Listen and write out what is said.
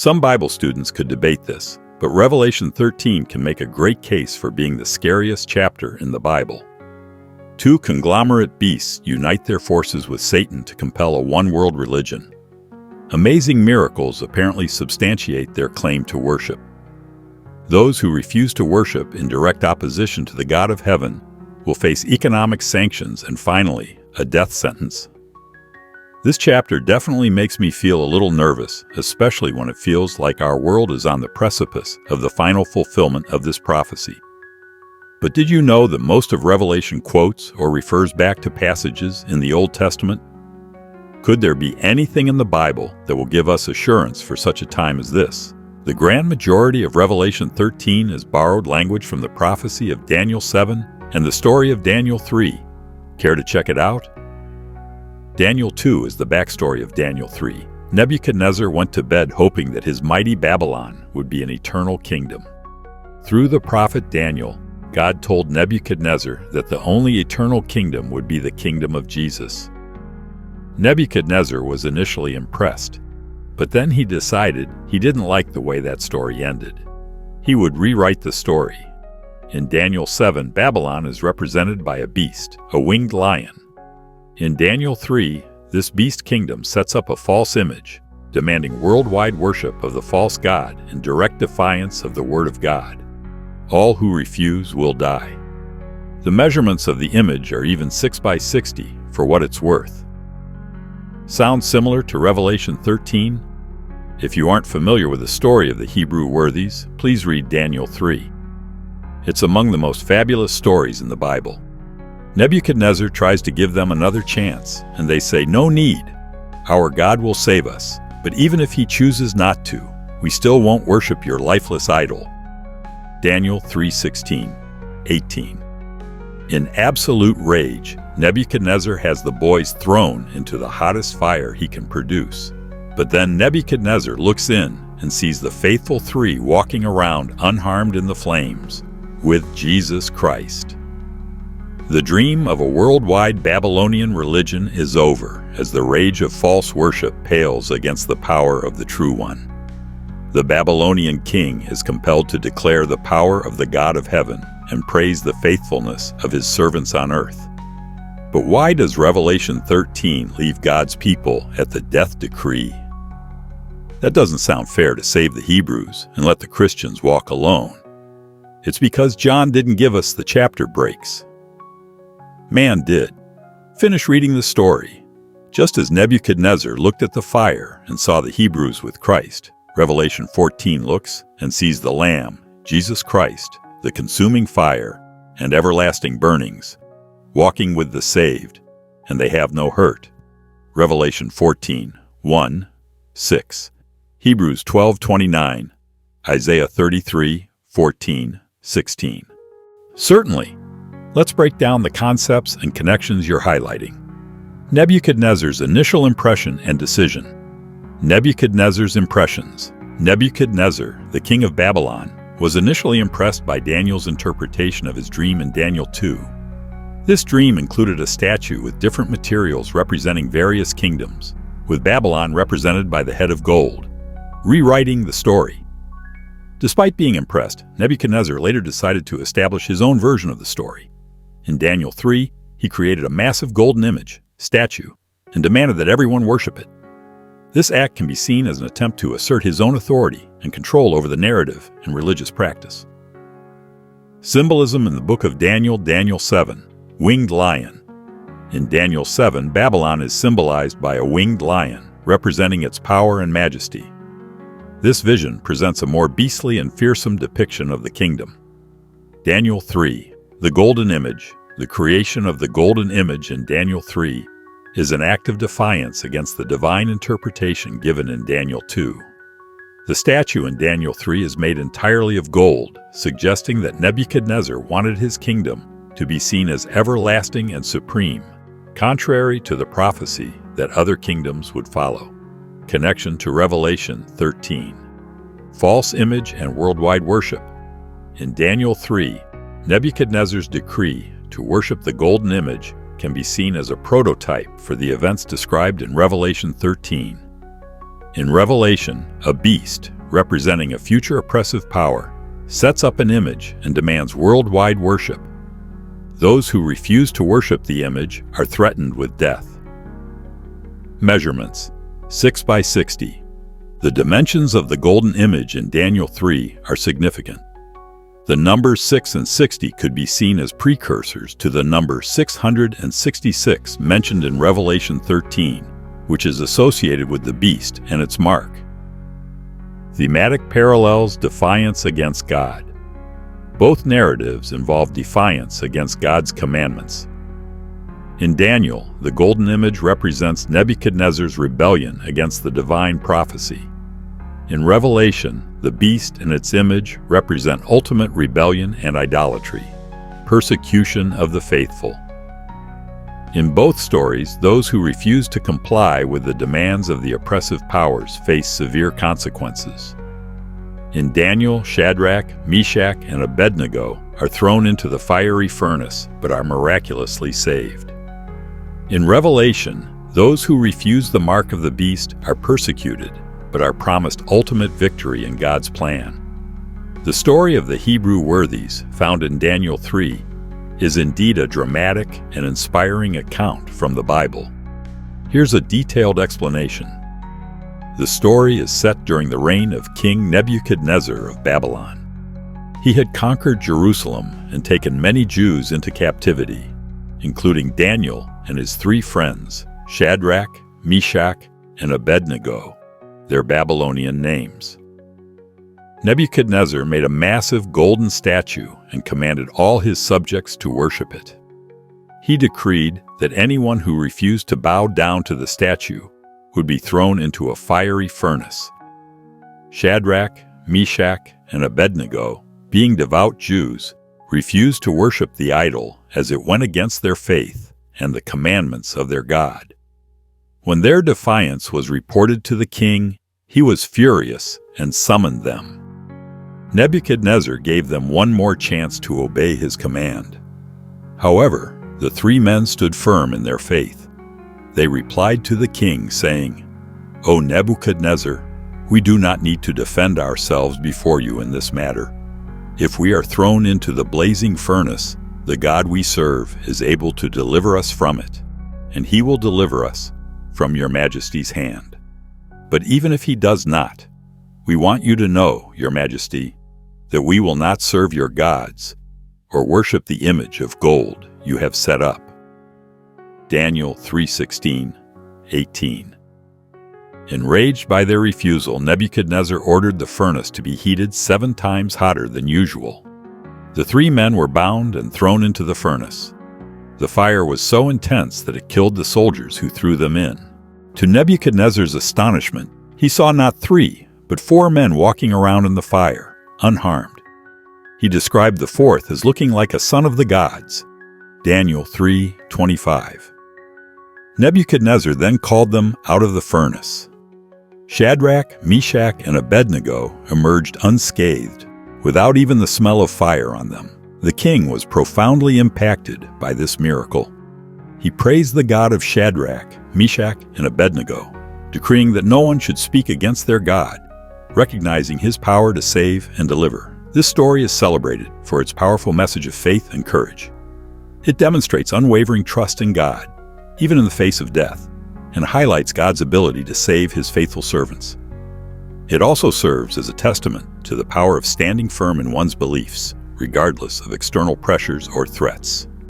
Some Bible students could debate this, but Revelation 13 can make a great case for being the scariest chapter in the Bible. Two conglomerate beasts unite their forces with Satan to compel a one-world religion. Amazing miracles apparently substantiate their claim to worship. Those who refuse to worship in direct opposition to the God of heaven will face economic sanctions and finally, a death sentence. This chapter definitely makes me feel a little nervous, especially when it feels like our world is on the precipice of the final fulfillment of this prophecy. But did you know that most of Revelation quotes or refers back to passages in the Old Testament? Could there be anything in the Bible that will give us assurance for such a time as this? The grand majority of Revelation 13 is borrowed language from the prophecy of Daniel 7 and the story of Daniel 3. Care to check it out? Daniel 2 is the backstory of Daniel 3. Nebuchadnezzar went to bed hoping that his mighty Babylon would be an eternal kingdom. Through the prophet Daniel, God told Nebuchadnezzar that the only eternal kingdom would be the kingdom of Jesus. Nebuchadnezzar was initially impressed, but then he decided he didn't like the way that story ended. He would rewrite the story. In Daniel 7, Babylon is represented by a beast, a winged lion. In Daniel 3, this beast kingdom sets up a false image, demanding worldwide worship of the false god in direct defiance of the word of God. All who refuse will die. The measurements of the image are even 6 by 60 for what it's worth. Sounds similar to Revelation 13? If you aren't familiar with the story of the Hebrew worthies, please read Daniel 3. It's among the most fabulous stories in the Bible. Nebuchadnezzar tries to give them another chance, and they say, "No need. Our God will save us, but even if he chooses not to, we still won't worship your lifeless idol." Daniel 3:16, 18. In absolute rage, Nebuchadnezzar has the boys thrown into the hottest fire he can produce. But then Nebuchadnezzar looks in and sees the faithful three walking around unharmed in the flames, with Jesus Christ. The dream of a worldwide Babylonian religion is over as the rage of false worship pales against the power of the true one. The Babylonian king is compelled to declare the power of the God of heaven and praise the faithfulness of his servants on earth. But why does Revelation 13 leave God's people at the death decree? That doesn't sound fair to save the Hebrews and let the Christians walk alone. It's because John didn't give us the chapter breaks. Man did. Finish reading the story. Just as Nebuchadnezzar looked at the fire and saw the Hebrews with Christ, Revelation 14 looks and sees the Lamb, Jesus Christ, the consuming fire and everlasting burnings, walking with the saved, and they have no hurt. Revelation 14, 1, 6, Hebrews 12:29, Isaiah 33, 14, 16. Certainly. Let's break down the concepts and connections you're highlighting. Nebuchadnezzar's initial impression and decision. Nebuchadnezzar's impressions. Nebuchadnezzar, the king of Babylon, was initially impressed by Daniel's interpretation of his dream in Daniel 2. This dream included a statue with different materials representing various kingdoms, with Babylon represented by the head of gold, rewriting the story. Despite being impressed, Nebuchadnezzar later decided to establish his own version of the story. In Daniel 3, he created a massive golden image, statue, and demanded that everyone worship it. This act can be seen as an attempt to assert his own authority and control over the narrative and religious practice. Symbolism in the book of Daniel, Daniel 7, winged lion. In Daniel 7, Babylon is symbolized by a winged lion, representing its power and majesty. This vision presents a more beastly and fearsome depiction of the kingdom. Daniel 3, the golden image. The creation of the golden image in Daniel 3 is an act of defiance against the divine interpretation given in Daniel 2. The statue in Daniel 3 is made entirely of gold, suggesting that Nebuchadnezzar wanted his kingdom to be seen as everlasting and supreme, contrary to the prophecy that other kingdoms would follow. Connection to Revelation 13. False image and worldwide worship. In Daniel 3, Nebuchadnezzar's decree to worship the golden image can be seen as a prototype for the events described in Revelation 13. In Revelation, a beast, representing a future oppressive power, sets up an image and demands worldwide worship. Those who refuse to worship the image are threatened with death. Measurements: 6 by 60. The dimensions of the golden image in Daniel 3 are significant. The numbers 6 and 60 could be seen as precursors to the number 666 mentioned in Revelation 13, which is associated with the beast and its mark. Thematic parallels: defiance against God. Both narratives involve defiance against God's commandments. In Daniel, the golden image represents Nebuchadnezzar's rebellion against the divine prophecy. In Revelation, the beast and its image represent ultimate rebellion and idolatry, persecution of the faithful. In both stories, those who refuse to comply with the demands of the oppressive powers face severe consequences. In Daniel, Shadrach, Meshach, and Abednego are thrown into the fiery furnace, but are miraculously saved. In Revelation, those who refuse the mark of the beast are persecuted, but are promised ultimate victory in God's plan. The story of the Hebrew worthies, found in Daniel 3, is indeed a dramatic and inspiring account from the Bible. Here's a detailed explanation. The story is set during the reign of King Nebuchadnezzar of Babylon. He had conquered Jerusalem and taken many Jews into captivity, including Daniel and his 3 friends, Shadrach, Meshach, and Abednego, their Babylonian names. Nebuchadnezzar made a massive golden statue and commanded all his subjects to worship it. He decreed that anyone who refused to bow down to the statue would be thrown into a fiery furnace. Shadrach, Meshach, and Abednego, being devout Jews, refused to worship the idol as it went against their faith and the commandments of their God. When their defiance was reported to the king, he was furious and summoned them. Nebuchadnezzar gave them one more chance to obey his command. However, the 3 men stood firm in their faith. They replied to the king, saying, "O Nebuchadnezzar, we do not need to defend ourselves before you in this matter. If we are thrown into the blazing furnace, the God we serve is able to deliver us from it, and he will deliver us from your majesty's hand. But even if he does not, we want you to know, your majesty, that we will not serve your gods or worship the image of gold you have set up." Daniel 3:16-18. Enraged by their refusal, Nebuchadnezzar ordered the furnace to be heated 7 times hotter than usual. The 3 men were bound and thrown into the furnace. The fire was so intense that it killed the soldiers who threw them in. To Nebuchadnezzar's astonishment, he saw not 3, but 4 men walking around in the fire, unharmed. He described the 4th as looking like a son of the gods. Daniel 3:25. Nebuchadnezzar then called them out of the furnace. Shadrach, Meshach, and Abednego emerged unscathed, without even the smell of fire on them. The king was profoundly impacted by this miracle. He praised the God of Shadrach, Meshach, and Abednego, decreeing that no one should speak against their God, recognizing his power to save and deliver. This story is celebrated for its powerful message of faith and courage. It demonstrates unwavering trust in God, even in the face of death, and highlights God's ability to save his faithful servants. It also serves as a testament to the power of standing firm in one's beliefs, regardless of external pressures or threats.